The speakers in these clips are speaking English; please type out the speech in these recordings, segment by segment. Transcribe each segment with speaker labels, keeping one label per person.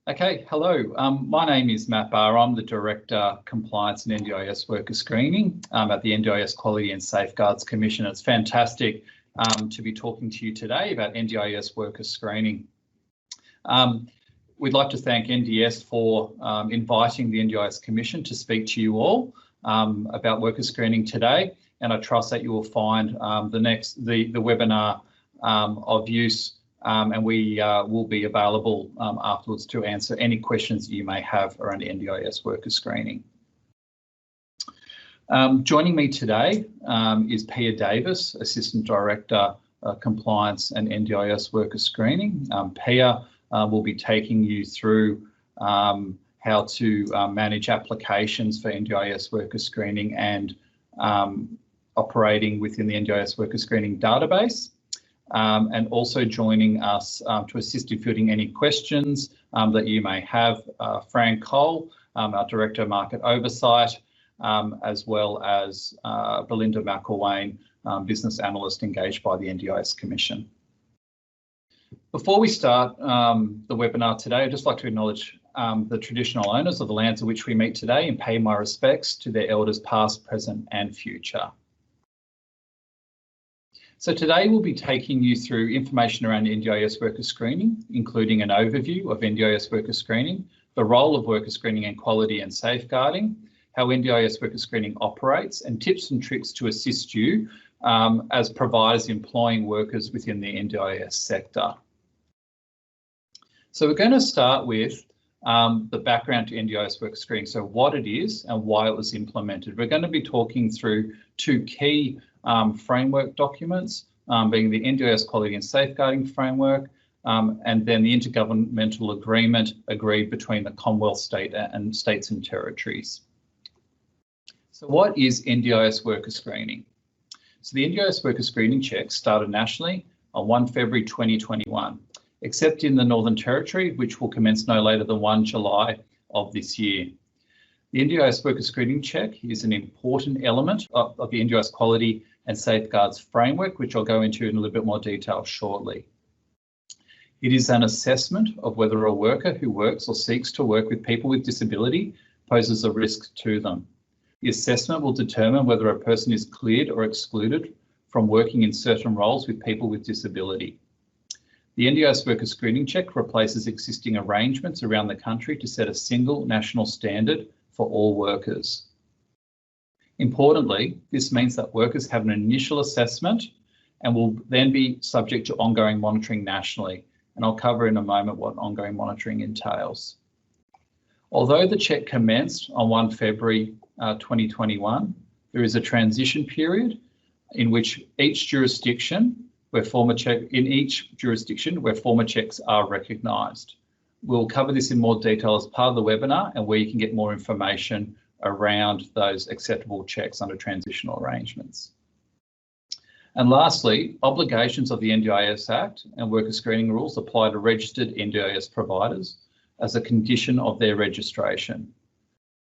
Speaker 1: Okay, hello. My name is Matt Barr. I'm the Director, Compliance and NDIS Worker Screening at the NDIS Quality and Safeguards Commission. It's fantastic to be talking to you today about NDIS Worker Screening. We'd like to thank NDS for inviting the NDIS Commission to speak to you all about worker screening today, and I trust that you will find the webinar of use. And we will be available afterwards to answer any questions that you may have around NDIS worker screening. Joining me today is Pia Davis, Assistant Director, Compliance and NDIS Worker Screening. Pia will be taking you through how to manage applications for NDIS worker screening and operating within the NDIS worker screening database. And also joining us to assist in fielding any questions that you may have, Fran Cole, our Director of Market Oversight, as well as Belinda McElwain, Business Analyst engaged by the NDIS Commission. Before we start the webinar today, I'd just like to acknowledge the traditional owners of the lands in which we meet today and pay my respects to their elders past, present and future. So today we'll be taking you through information around NDIS worker screening, including an overview of NDIS worker screening, the role of worker screening in quality and safeguarding, how NDIS worker screening operates, and tips and tricks to assist you as providers employing workers within the NDIS sector. So we're going to start with the background to NDIS worker screening, so what it is and why it was implemented. We're going to be talking through two key framework documents, being the NDIS Quality and Safeguarding Framework, and then the intergovernmental agreement agreed between the Commonwealth states and territories. So what is NDIS worker screening? So the NDIS worker screening check started nationally on 1 February 2021, except in the Northern Territory, which will commence no later than 1 July of this year. The NDIS worker screening check is an important element of the NDIS Quality and Safeguards Framework, which I'll go into in a little bit more detail shortly. It is an assessment of whether a worker who works or seeks to work with people with disability poses a risk to them. The assessment will determine whether a person is cleared or excluded from working in certain roles with people with disability. The NDIS worker screening check replaces existing arrangements around the country to set a single national standard for all workers. Importantly, this means that workers have an initial assessment and will then be subject to ongoing monitoring nationally. And I'll cover in a moment what ongoing monitoring entails. Although the check commenced on 1 February 2021, there is a transition period in which each jurisdiction where former checks are recognised. We'll cover this in more detail as part of the webinar and where you can get more information around those acceptable checks under transitional arrangements. And lastly, obligations of the NDIS Act and worker screening rules apply to registered NDIS providers as a condition of their registration.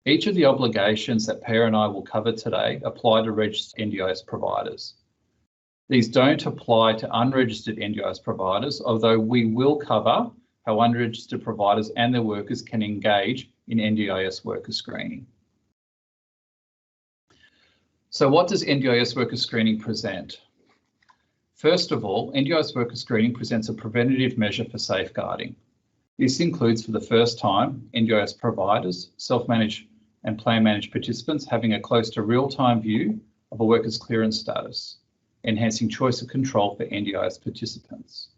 Speaker 1: Each of the obligations that Pia and I will cover today apply to registered NDIS providers. These don't apply to unregistered NDIS providers, although we will cover how unregistered providers and their workers can engage in NDIS worker screening. So what does NDIS worker screening present? First of all, NDIS worker screening presents a preventative measure for safeguarding. This includes, for the first time, NDIS providers, self-managed and plan-managed participants having a close to real-time view of a worker's clearance status, enhancing choice of control for NDIS participants.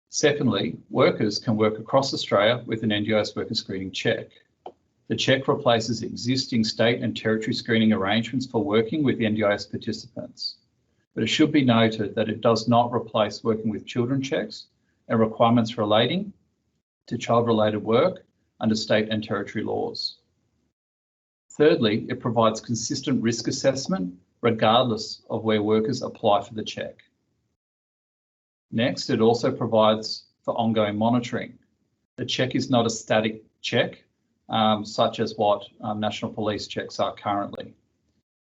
Speaker 1: Secondly, workers can work across Australia with an NDIS worker screening check. The check replaces existing state and territory screening arrangements for working with NDIS participants. But it should be noted that it does not replace working with children checks and requirements relating to child-related work under state and territory laws. Thirdly, it provides consistent risk assessment regardless of where workers apply for the check. Next, it also provides for ongoing monitoring. The check is not a static check, such as what national police checks are currently.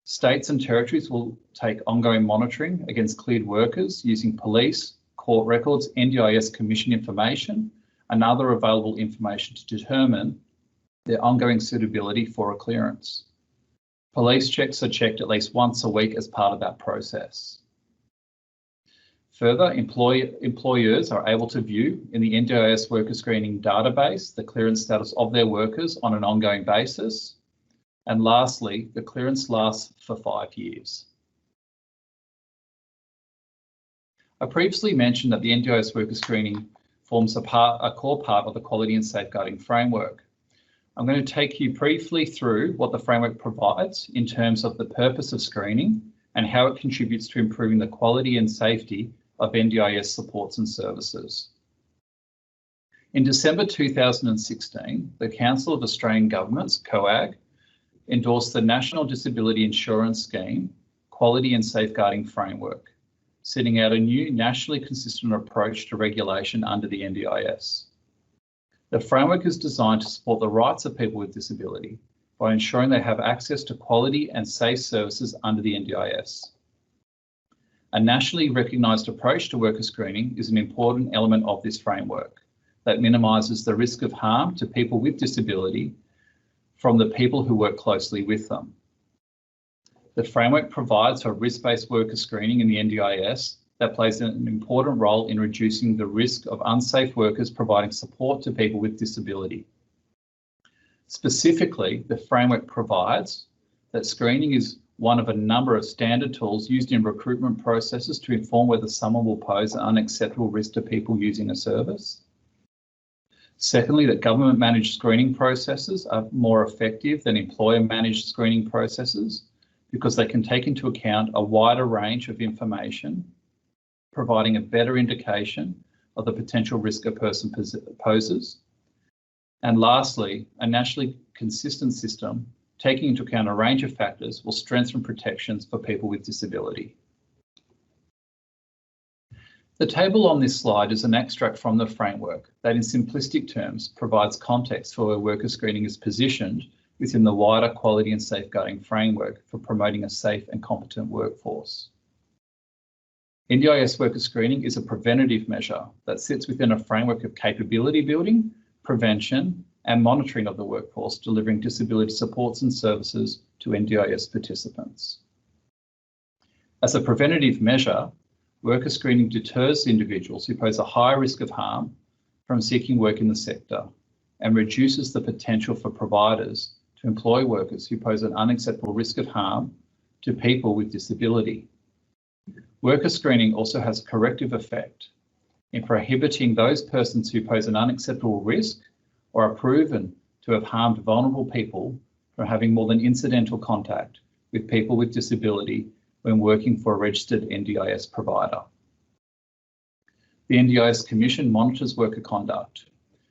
Speaker 1: States and territories will take ongoing monitoring against cleared workers using police, court records, NDIS Commission information, and other available information to determine their ongoing suitability for a clearance. Police checks are checked at least once a week as part of that process. Further, employers are able to view in the NDIS worker screening database the clearance status of their workers on an ongoing basis. And lastly, the clearance lasts for 5 years. I previously mentioned that the NDIS worker screening forms a core part of the quality and safeguarding framework. I'm going to take you briefly through what the framework provides in terms of the purpose of screening and how it contributes to improving the quality and safety of NDIS supports and services. In December 2016, the Council of Australian Governments, COAG, endorsed the National Disability Insurance Scheme Quality and Safeguarding Framework, setting out a new nationally consistent approach to regulation under the NDIS. The framework is designed to support the rights of people with disability by ensuring they have access to quality and safe services under the NDIS. A nationally recognised approach to worker screening is an important element of this framework that minimises the risk of harm to people with disability from the people who work closely with them. The framework provides for risk-based worker screening in the NDIS that plays an important role in reducing the risk of unsafe workers providing support to people with disability. Specifically, the framework provides that screening is one of a number of standard tools used in recruitment processes to inform whether someone will pose an unacceptable risk to people using a service. Secondly, that government-managed screening processes are more effective than employer-managed screening processes because they can take into account a wider range of information, providing a better indication of the potential risk a person poses. And lastly, a nationally consistent system taking into account a range of factors will strengthen protections for people with disability. The table on this slide is an extract from the framework that in simplistic terms provides context for where worker screening is positioned within the wider quality and safeguarding framework for promoting a safe and competent workforce. NDIS worker screening is a preventative measure that sits within a framework of capability building, prevention, and monitoring of the workforce, delivering disability supports and services to NDIS participants. As a preventative measure, worker screening deters individuals who pose a high risk of harm from seeking work in the sector and reduces the potential for providers to employ workers who pose an unacceptable risk of harm to people with disability. Worker screening also has a corrective effect in prohibiting those persons who pose an unacceptable risk or are proven to have harmed vulnerable people from having more than incidental contact with people with disability when working for a registered NDIS provider. The NDIS Commission monitors worker conduct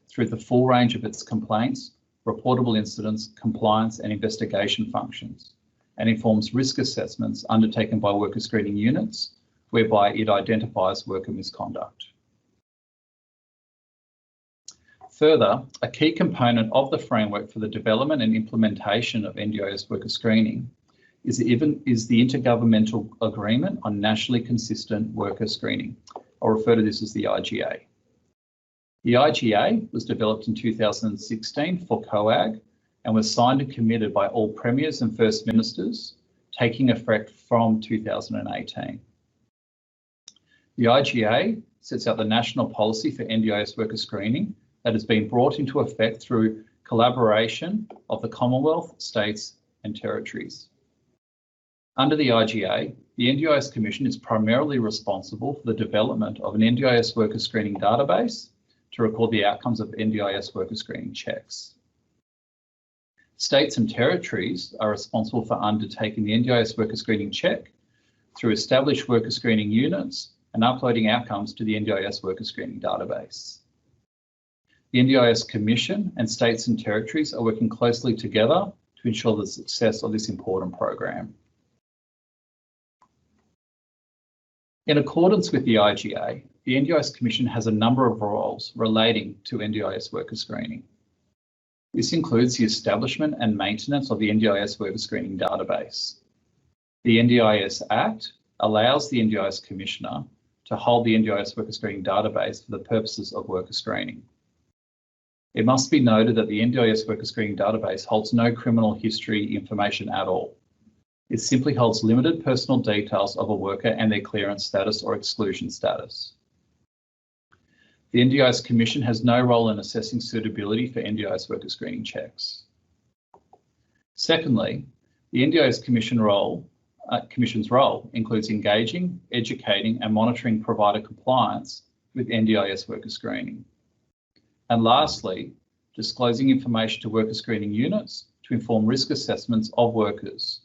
Speaker 1: through the full range of its complaints, reportable incidents, compliance and investigation functions, and informs risk assessments undertaken by worker screening units, whereby it identifies worker misconduct. Further, a key component of the framework for the development and implementation of NDIS worker screening is the Intergovernmental Agreement on Nationally Consistent Worker Screening. I'll refer to this as the IGA. The IGA was developed in 2016 for COAG and was signed and committed by all premiers and first ministers, taking effect from 2018. The IGA sets out the national policy for NDIS worker screening that has been brought into effect through collaboration of the Commonwealth, states and territories. Under the IGA, the NDIS Commission is primarily responsible for the development of an NDIS worker screening database to record the outcomes of NDIS worker screening checks. States and territories are responsible for undertaking the NDIS worker screening check through established worker screening units and uploading outcomes to the NDIS worker screening database. The NDIS Commission and states and territories are working closely together to ensure the success of this important program. In accordance with the IGA, the NDIS Commission has a number of roles relating to NDIS worker screening. This includes the establishment and maintenance of the NDIS worker screening database. The NDIS Act allows the NDIS Commissioner to hold the NDIS worker screening database for the purposes of worker screening. It must be noted that the NDIS worker screening database holds no criminal history information at all. It simply holds limited personal details of a worker and their clearance status or exclusion status. The NDIS Commission has no role in assessing suitability for NDIS worker screening checks. Secondly, the NDIS Commission's role includes engaging, educating and monitoring provider compliance with NDIS worker screening. And lastly, disclosing information to worker screening units to inform risk assessments of workers,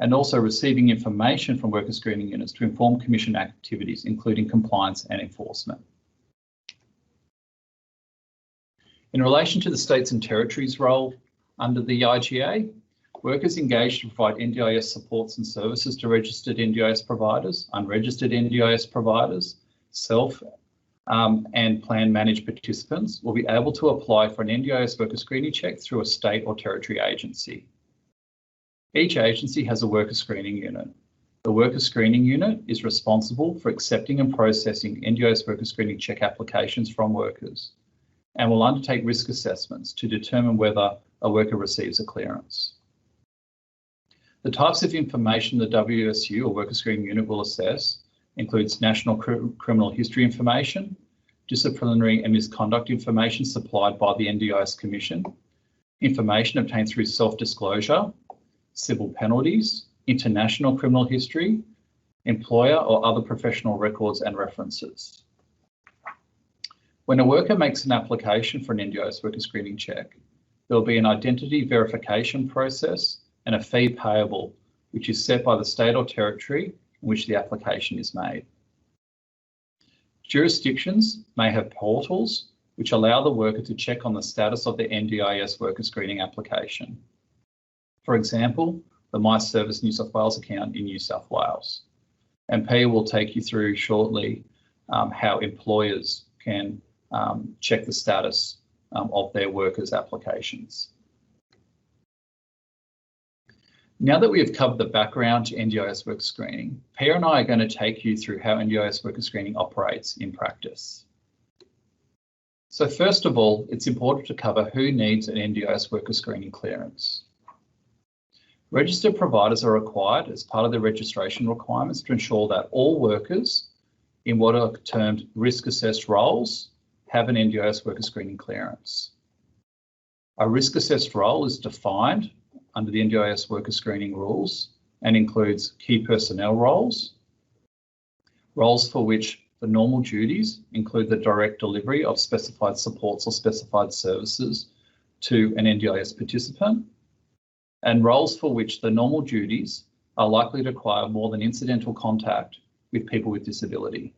Speaker 1: and also receiving information from worker screening units to inform Commission activities, including compliance and enforcement. In relation to the states and territories' role under the IGA, workers engaged to provide NDIS supports and services to registered NDIS providers, unregistered NDIS providers, self and plan managed participants will be able to apply for an NDIS worker screening check through a state or territory agency. Each agency has a worker screening unit. The worker screening unit is responsible for accepting and processing NDIS worker screening check applications from workers and will undertake risk assessments to determine whether a worker receives a clearance. The types of information the WSU or worker screening unit will assess includes national criminal history information, disciplinary and misconduct information supplied by the NDIS Commission, information obtained through self-disclosure, civil penalties, international criminal history, employer or other professional records and references. When a worker makes an application for an NDIS worker screening check, there will be an identity verification process and a fee payable, which is set by the state or territory in which the application is made. Jurisdictions may have portals which allow the worker to check on the status of their NDIS worker screening application. For example, the My Service New South Wales account in New South Wales. And Pia will take you through shortly how employers can check the status of their workers' applications. Now that we have covered the background to NDIS worker screening, Pia and I are going to take you through how NDIS worker screening operates in practice. So first of all, it's important to cover who needs an NDIS worker screening clearance. Registered providers are required as part of the registration requirements to ensure that all workers in what are termed risk assessed roles have an NDIS worker screening clearance. A risk assessed role is defined under the NDIS worker screening rules and includes key personnel roles, roles for which the normal duties include the direct delivery of specified supports or specified services to an NDIS participant, and roles for which the normal duties are likely to require more than incidental contact with people with disability.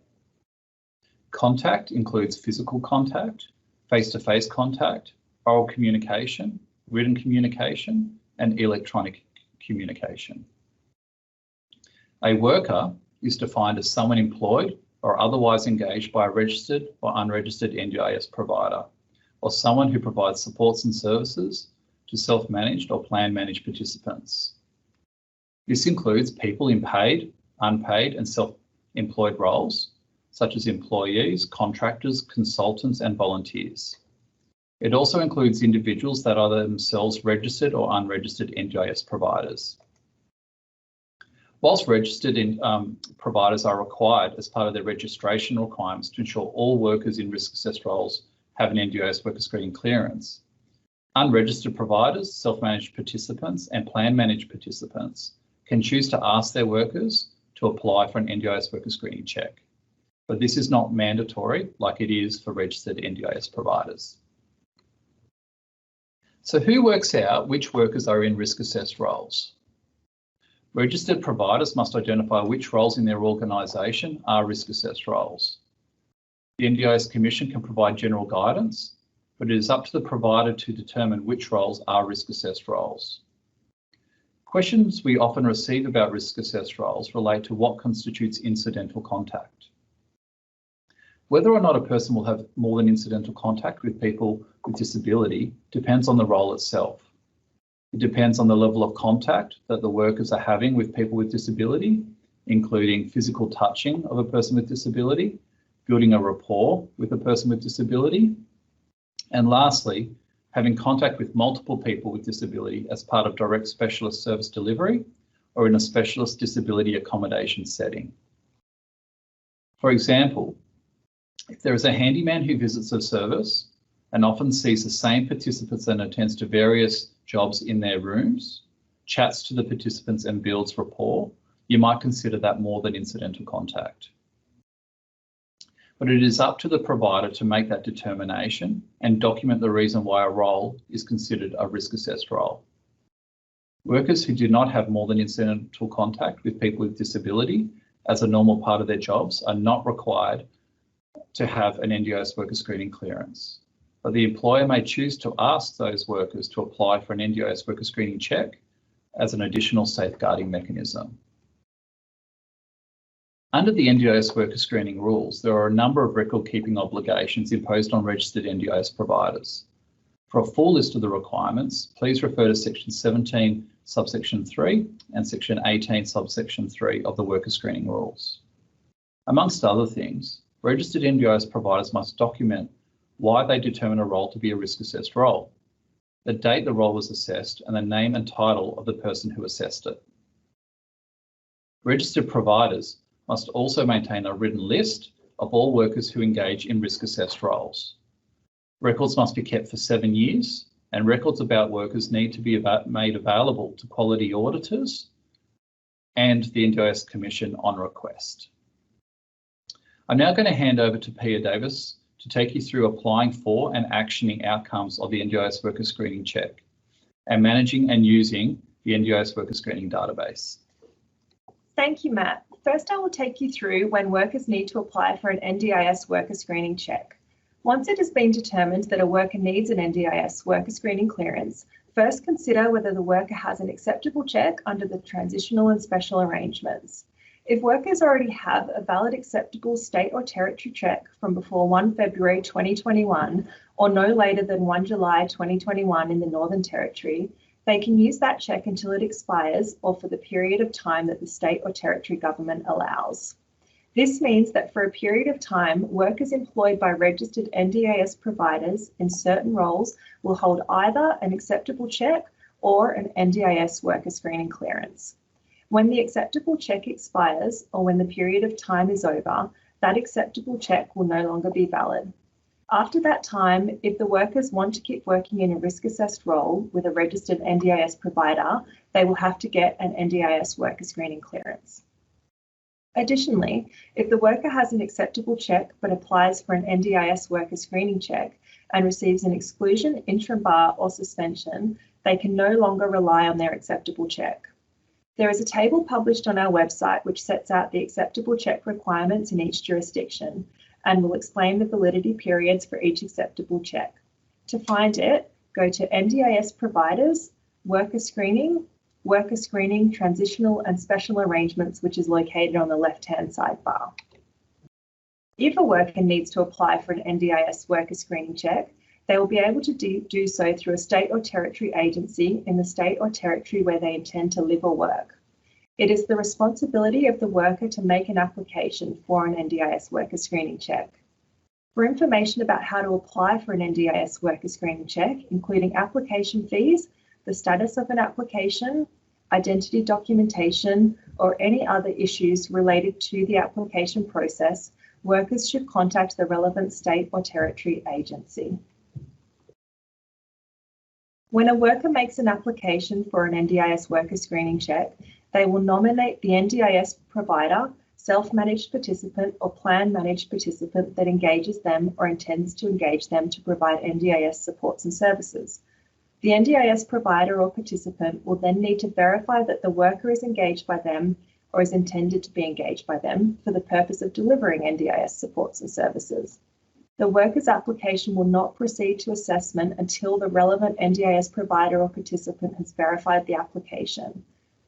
Speaker 1: Contact includes physical contact, face-to-face contact, oral communication, written communication, and electronic communication. A worker is defined as someone employed or otherwise engaged by a registered or unregistered NDIS provider, or someone who provides supports and services to self-managed or plan-managed participants. This includes people in paid, unpaid and self-employed roles, such as employees, contractors, consultants and volunteers. It also includes individuals that are themselves registered or unregistered NDIS providers. Whilst registered providers are required as part of their registration requirements to ensure all workers in risk assessed roles have an NDIS worker screening clearance, unregistered providers, self-managed participants and plan managed participants can choose to ask their workers to apply for an NDIS worker screening check, but this is not mandatory like it is for registered NDIS providers. So who works out which workers are in risk assessed roles? Registered providers must identify which roles in their organisation are risk assessed roles. The NDIS Commission can provide general guidance, but it is up to the provider to determine which roles are risk assessed roles. Questions we often receive about risk assessed roles relate to what constitutes incidental contact. Whether or not a person will have more than incidental contact with people with disability depends on the role itself. It depends on the level of contact that the workers are having with people with disability, including physical touching of a person with disability, building a rapport with a person with disability, And lastly, having contact with multiple people with disability as part of direct specialist service delivery or in a specialist disability accommodation setting. For example, if there is a handyman who visits a service and often sees the same participants and attends to various jobs in their rooms, chats to the participants and builds rapport, you might consider that more than incidental contact. But it is up to the provider to make that determination and document the reason why a role is considered a risk assessed role. Workers who do not have more than incidental contact with people with disability as a normal part of their jobs are not required to have an NDIS worker screening clearance. But the employer may choose to ask those workers to apply for an NDIS worker screening check as an additional safeguarding mechanism. Under the NDIS worker screening rules, there are a number of record-keeping obligations imposed on registered NDIS providers. For a full list of the requirements, please refer to Section 17, subsection 3 and Section 18, subsection 3 of the worker screening rules. Amongst other things, registered NDIS providers must document why they determine a role to be a risk-assessed role, the date the role was assessed, and the name and title of the person who assessed it. Registered providers must also maintain a written list of all workers who engage in risk-assessed roles. Records must be kept for 7 years, and records about workers need to be made available to quality auditors and the NDIS Commission on request. I'm now going to hand over to Pia Davis to take you through applying for and actioning outcomes of the NDIS worker screening check and managing and using the NDIS worker screening database.
Speaker 2: Thank you, Matt. First, I will take you through when workers need to apply for an NDIS worker screening check. Once it has been determined that a worker needs an NDIS worker screening clearance, first consider whether the worker has an acceptable check under the transitional and special arrangements. If workers already have a valid acceptable state or territory check from before 1 February 2021 or no later than 1 July 2021 in the Northern Territory, they can use that check until it expires or for the period of time that the state or territory government allows. This means that for a period of time, workers employed by registered NDIS providers in certain roles will hold either an acceptable check or an NDIS worker screening clearance. When the acceptable check expires or when the period of time is over, that acceptable check will no longer be valid. After that time, if the workers want to keep working in a risk-assessed role with a registered NDIS provider, they will have to get an NDIS worker screening clearance. Additionally, if the worker has an acceptable check but applies for an NDIS worker screening check and receives an exclusion, interim bar or suspension, they can no longer rely on their acceptable check. There is a table published on our website which sets out the acceptable check requirements in each jurisdiction and will explain the validity periods for each acceptable check. To find it, go to NDIS Providers, Worker Screening, Transitional and Special Arrangements, which is located on the left-hand sidebar. If a worker needs to apply for an NDIS worker screening check, they will be able to do so through a state or territory agency in the state or territory where they intend to live or work. It is the responsibility of the worker to make an application for an NDIS worker screening check. For information about how to apply for an NDIS worker screening check, including application fees, the status of an application, identity documentation, or any other issues related to the application process, workers should contact the relevant state or territory agency. When a worker makes an application for an NDIS worker screening check, they will nominate the NDIS provider, self-managed participant, or plan-managed participant that engages them or intends to engage them to provide NDIS supports and services. The NDIS provider or participant will then need to verify that the worker is engaged by them or is intended to be engaged by them for the purpose of delivering NDIS supports and services. The worker's application will not proceed to assessment until the relevant NDIS provider or participant has verified the application.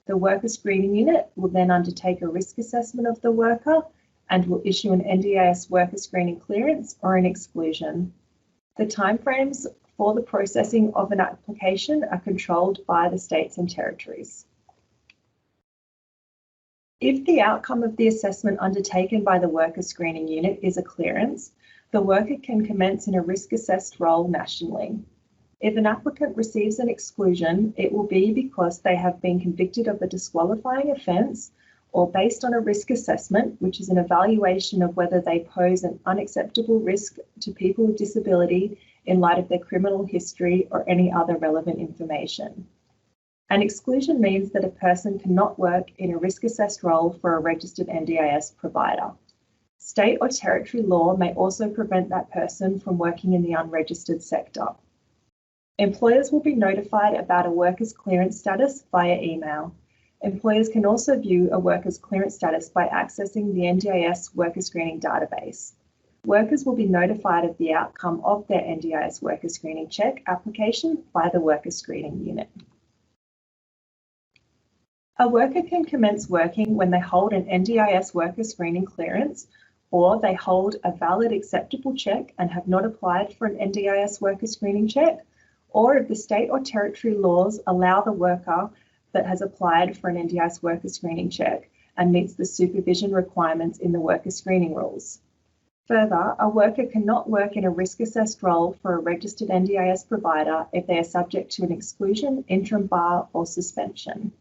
Speaker 2: The worker screening unit will then undertake a risk assessment of the worker and will issue an NDIS worker screening clearance or an exclusion. The timeframes for the processing of an application are controlled by the states and territories. If the outcome of the assessment undertaken by the worker screening unit is a clearance, the worker can commence in a risk-assessed role nationally. If an applicant receives an exclusion, it will be because they have been convicted of a disqualifying offence or based on a risk assessment, which is an evaluation of whether they pose an unacceptable risk to people with disability in light of their criminal history or any other relevant information. An exclusion means that a person cannot work in a risk-assessed role for a registered NDIS provider. State or territory law may also prevent that person from working in the unregistered sector. Employers will be notified about a worker's clearance status via email. Employers can also view a worker's clearance status by accessing the NDIS worker screening database. Workers will be notified of the outcome of their NDIS worker screening check application by the worker screening unit. A worker can commence working when they hold an NDIS worker screening clearance, or they hold a valid acceptable check and have not applied for an NDIS worker screening check, or if the state or territory laws allow the worker that has applied for an NDIS worker screening check and meets the supervision requirements in the worker screening rules. Further, a worker cannot work in a risk-assessed role for a registered NDIS provider if they are subject to an exclusion, interim bar, or suspension.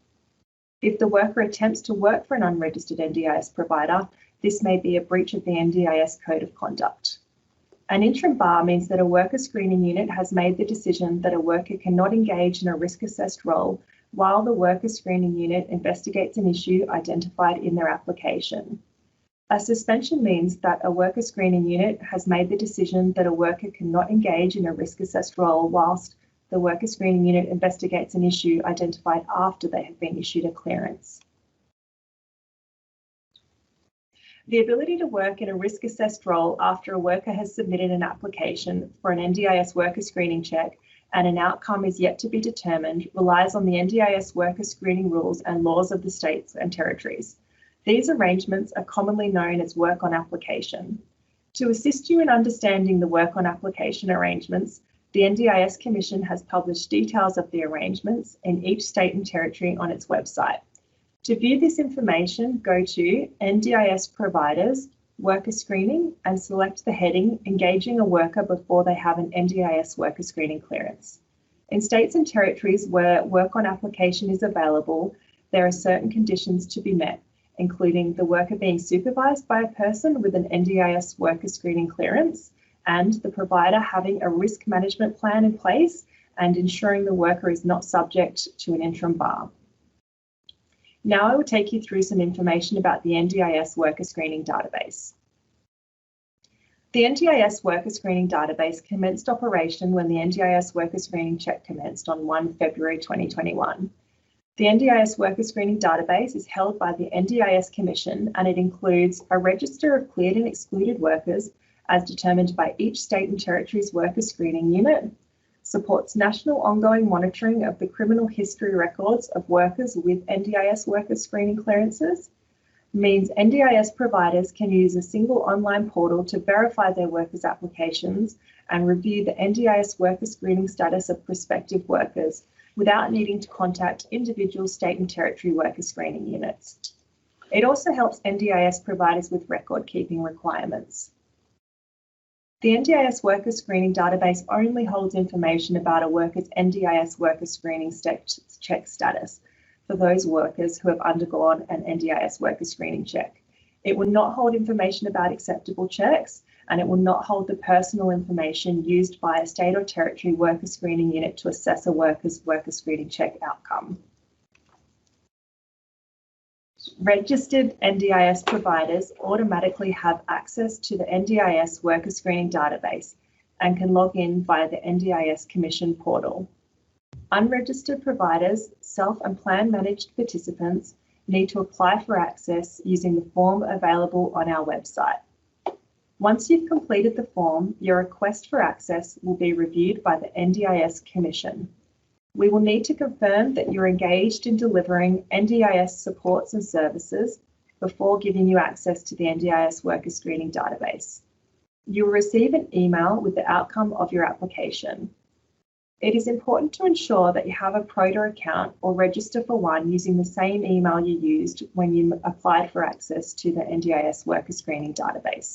Speaker 2: If the worker attempts to work for an unregistered NDIS provider, this may be a breach of the NDIS Code of Conduct. An interim bar means that a worker screening unit has made the decision that a worker cannot engage in a risk-assessed role while the worker screening unit investigates an issue identified in their application. A suspension means that a worker screening unit has made the decision that a worker cannot engage in a risk-assessed role whilst the worker screening unit investigates an issue identified after they have been issued a clearance. The ability to work in a risk-assessed role after a worker has submitted an application for an NDIS worker screening check and an outcome is yet to be determined relies on the NDIS worker screening rules and laws of the states and territories. These arrangements are commonly known as work on application. To assist you in understanding the work on application arrangements, the NDIS Commission has published details of the arrangements in each state and territory on its website. To view this information, go to NDIS Providers, Worker Screening, and select the heading Engaging a Worker before they have an NDIS worker screening clearance. In states and territories where work on application is available, there are certain conditions to be met, including the worker being supervised by a person with an NDIS worker screening clearance and the provider having a risk management plan in place and ensuring the worker is not subject to an interim bar. Now I will take you through some information about the NDIS worker screening database. The NDIS worker screening database commenced operation when the NDIS worker screening check commenced on 1 February 2021. The NDIS worker screening database is held by the NDIS Commission and it includes a register of cleared and excluded workers as determined by each state and territory's worker screening unit, supports national ongoing monitoring of the criminal history records of workers with NDIS worker screening clearances, means NDIS providers can use a single online portal to verify their workers' applications and review the NDIS worker screening status of prospective workers without needing to contact individual state and territory worker screening units. It also helps NDIS providers with record keeping requirements. The NDIS worker screening database only holds information about a worker's NDIS worker screening check status for those workers who have undergone an NDIS worker screening check. It will not hold information about acceptable checks, and it will not hold the personal information used by a state or territory worker screening unit to assess a worker's worker screening check outcome. Registered NDIS providers automatically have access to the NDIS worker screening database and can log in via the NDIS Commission portal. Unregistered providers, self and plan managed participants need to apply for access using the form available on our website. Once you've completed the form, your request for access will be reviewed by the NDIS Commission. We will need to confirm that you're engaged in delivering NDIS supports and services before giving you access to the NDIS worker screening database. You will receive an email with the outcome of your application. It is important to ensure that you have a Proda account or register for one using the same email you used when you applied for access to the NDIS worker screening database.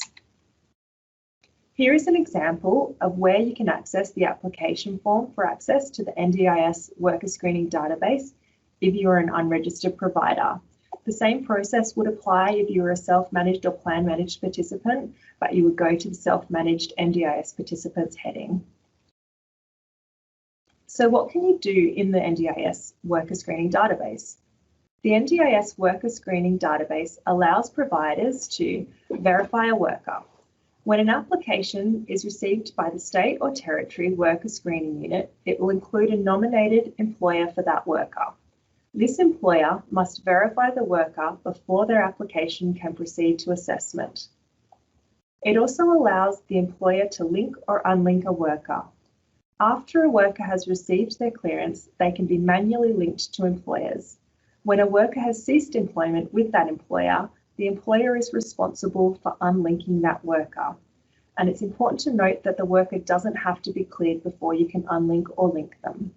Speaker 2: Here is an example of where you can access the application form for access to the NDIS worker screening database if you are an unregistered provider. The same process would apply if you were a self-managed or plan-managed participant, but you would go to the self-managed NDIS participants heading. So what can you do in the NDIS worker screening database? The NDIS worker screening database allows providers to verify a worker. When an application is received by the state or territory worker screening unit, it will include a nominated employer for that worker. This employer must verify the worker before their application can proceed to assessment. It also allows the employer to link or unlink a worker. After a worker has received their clearance, they can be manually linked to employers. When a worker has ceased employment with that employer, the employer is responsible for unlinking that worker. And it's important to note that the worker doesn't have to be cleared before you can unlink or link them.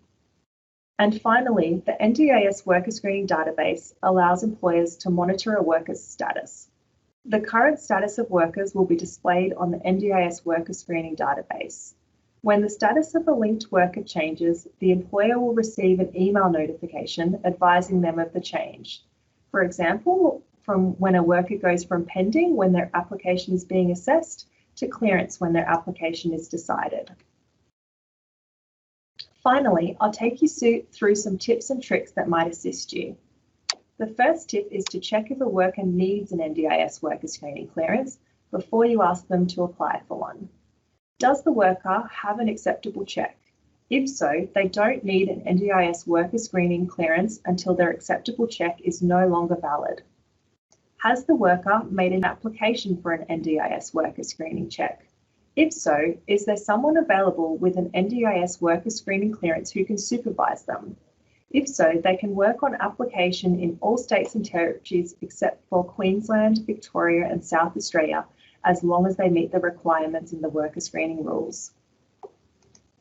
Speaker 2: And finally, the NDIS worker screening database allows employers to monitor a worker's status. The current status of workers will be displayed on the NDIS worker screening database. When the status of a linked worker changes, the employer will receive an email notification advising them of the change. For example, from when a worker goes from pending when their application is being assessed to clearance when their application is decided. Finally, I'll take you through some tips and tricks that might assist you. The first tip is to check if a worker needs an NDIS worker screening clearance before you ask them to apply for one. Does the worker have an acceptable check? If so, they don't need an NDIS worker screening clearance until their acceptable check is no longer valid. Has the worker made an application for an NDIS worker screening check? If so, is there someone available with an NDIS worker screening clearance who can supervise them? If so, they can work on application in all states and territories except for Queensland, Victoria and South Australia, as long as they meet the requirements in the worker screening rules.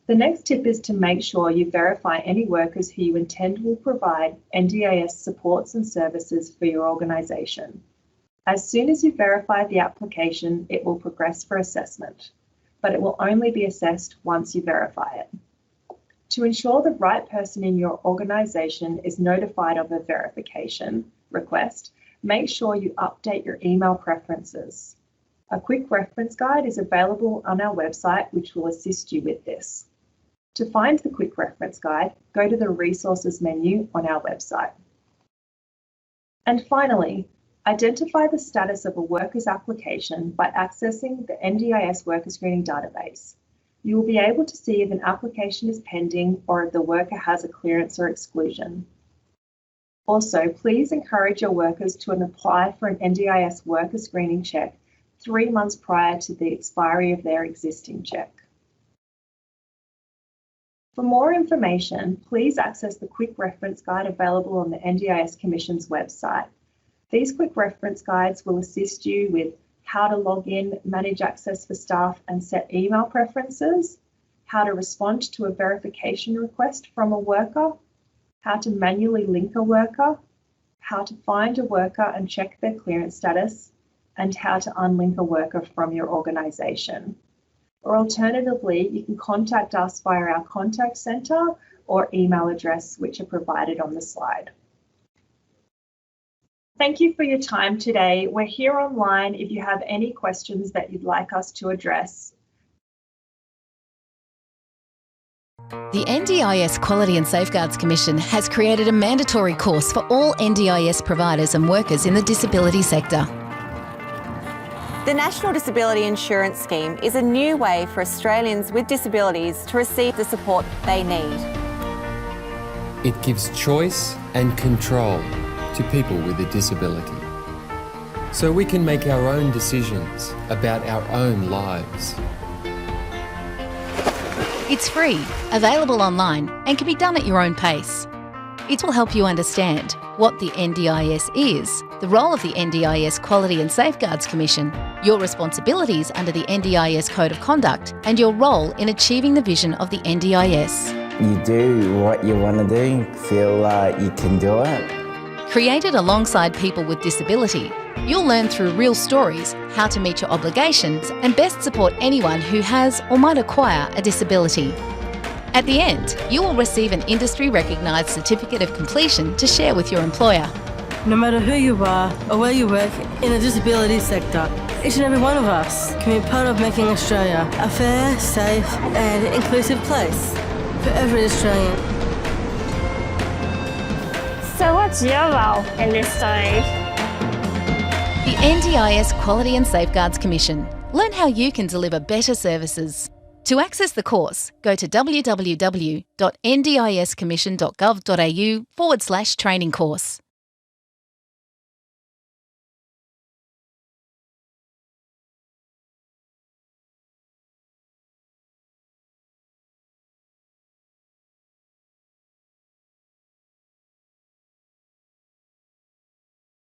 Speaker 2: The next tip is to make sure you verify any workers who you intend will provide NDIS supports and services for your organisation. As soon as you verify the application, it will progress for assessment, but it will only be assessed once you verify it. To ensure the right person in your organisation is notified of a verification request, make sure you update your email preferences. A quick reference guide is available on our website, which will assist you with this. To find the quick reference guide, go to the resources menu on our website. And finally, identify the status of a worker's application by accessing the NDIS worker screening database. You will be able to see if an application is pending or if the worker has a clearance or exclusion. Also, please encourage your workers to apply for an NDIS worker screening check 3 months prior to the expiry of their existing check. For more information, please access the quick reference guide available on the NDIS Commission's website. These quick reference guides will assist you with how to log in, manage access for staff and set email preferences, how to respond to a verification request from a worker, how to manually link a worker, how to find a worker and check their clearance status, and how to unlink a worker from your organisation. Or alternatively, you can contact us via our contact centre or email address, which are provided on the slide. Thank you for your time today. We're here online if you have any questions that you'd like us to address.
Speaker 3: The NDIS Quality and Safeguards Commission has created a mandatory course for all NDIS providers and workers in the disability sector.
Speaker 4: The National Disability Insurance Scheme is a new way for Australians with disabilities to receive the support they need.
Speaker 5: It gives choice and control to people with a disability, so we can make our own decisions about our own lives.
Speaker 3: It's free, available online, and can be done at your own pace. It will help you understand what the NDIS is, the role of the NDIS Quality and Safeguards Commission, your responsibilities under the NDIS Code of Conduct, and your role in achieving the vision of the NDIS.
Speaker 6: You do what you want to do, feel like you can do it.
Speaker 3: Created alongside people with disability, You'll learn through real stories how to meet your obligations and best support anyone who has or might acquire a disability. At the end, you will receive an industry-recognised certificate of completion to share with your employer.
Speaker 7: No matter who you are or where you work in the disability sector, each and every one of us can be part of making Australia a fair, safe and inclusive place for every Australian.
Speaker 8: So what's your role in this story?
Speaker 3: The NDIS Quality and Safeguards Commission. Learn how you can deliver better services. To access the course, go to www.ndiscommission.gov.au/training course.